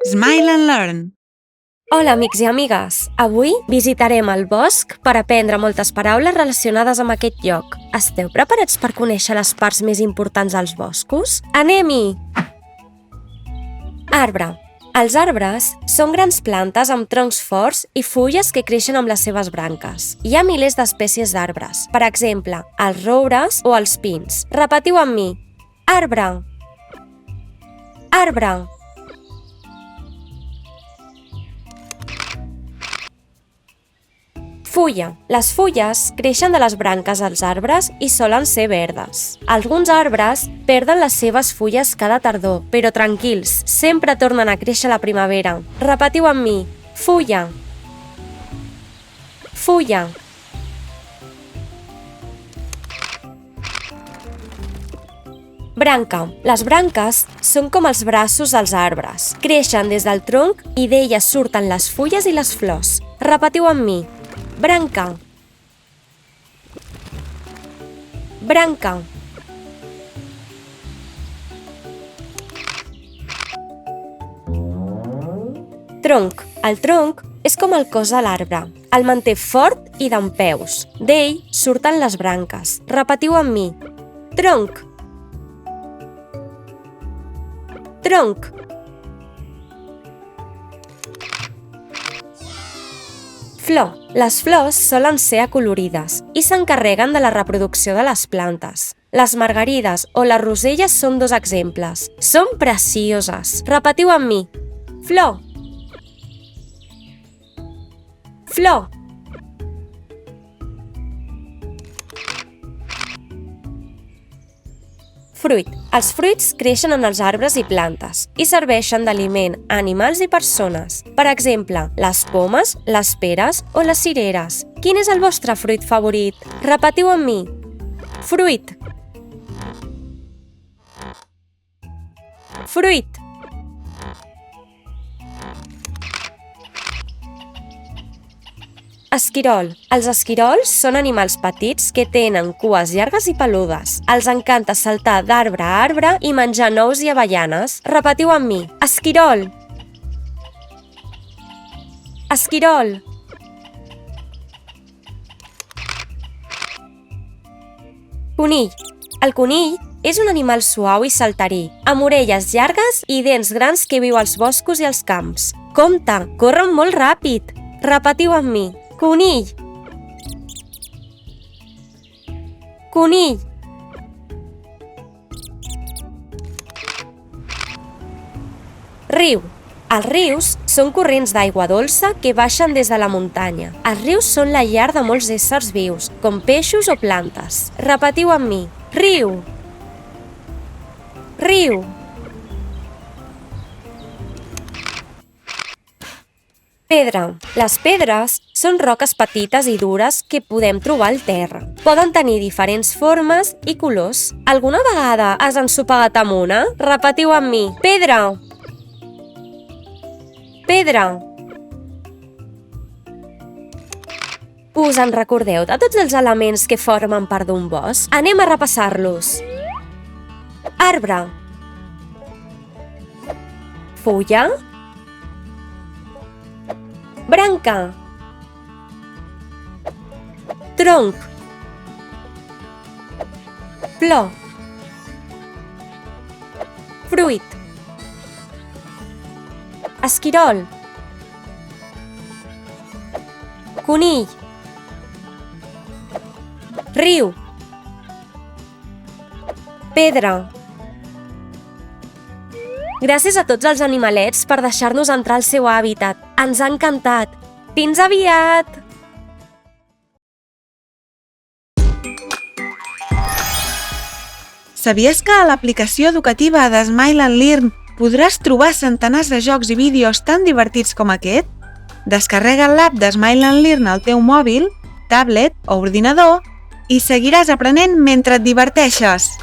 Smile and Learn. Hola, amics i amigues! Avui visitarem el bosc per aprendre moltes paraules relacionades amb aquest lloc. Esteu preparats per conèixer les parts més importants dels boscos? Anem-hi! Arbre. Els arbres són grans plantes amb troncs forts i fulles que creixen amb les seves branques. Hi ha milers d'espècies d'arbres, per exemple, els roures o els pins. Repetiu amb mi. Arbre. Arbre. Fulla. Les fulles creixen de les branques dels arbres i solen ser verdes. Alguns arbres perden les seves fulles cada tardor, però tranquils, sempre tornen a créixer a la primavera. Repetiu amb mi. Fulla. Fulla. Branca. Les branques són com els braços dels arbres. Creixen des del tronc i d'elles surten les fulles i les flors. Repetiu amb mi. Branca. Branca. Tronc. El tronc és com el cos de l'arbre. El manté fort i dempeus. D'ell surten les branques. Repetiu amb mi. Tronc. Tronc. Flor. Les flors solen ser acolorides i s'encarreguen de la reproducció de les plantes. Les margarides o les roselles són dos exemples. Són precioses. Repetiu amb mi. Flor. Flor. Fruit. Els fruits creixen en els arbres i plantes i serveixen d'aliment a animals i persones. Per exemple, les pomes, les peres o les cireres. Quin és el vostre fruit favorit? Repetiu amb mi. Fruit. Fruit. Esquirol. Els esquirols són animals petits que tenen cues llargues i peludes. Els encanta saltar d'arbre a arbre i menjar nous i avellanes. Repetiu amb mi. Esquirol. Esquirol. Conill. El conill és un animal suau i saltarí, amb orelles llargues i dents grans que viu als boscos i als camps. Compte, corren molt ràpid. Repetiu amb mi. Conill. Conill. Riu. Els rius són corrents d'aigua dolça que baixen des de la muntanya. Els rius són la llar de molts éssers vius, com peixos o plantes. Repetiu amb mi. Riu. Riu. Pedra. Les pedres són roques petites i dures que podem trobar al terra. Poden tenir diferents formes i colors. Alguna vegada has ensopegat amb una? Repetiu amb mi. Pedra. Pedra. Us en recordeu de tots els elements que formen part d'un bosc? Anem a repassar-los. Arbre. Fulla. Branca. Tronc. Flor. Fruit. Esquirol. Conill. Riu. Pedra. Gràcies a tots els animalets per deixar-nos entrar al seu hàbitat. Ens ha encantat. Fins aviat! Sabies que a l'aplicació educativa de Smile and Learn podràs trobar centenars de jocs i vídeos tan divertits com aquest? Descarrega l'app de Smile and Learn al teu mòbil, tablet o ordinador i seguiràs aprenent mentre et diverteixes.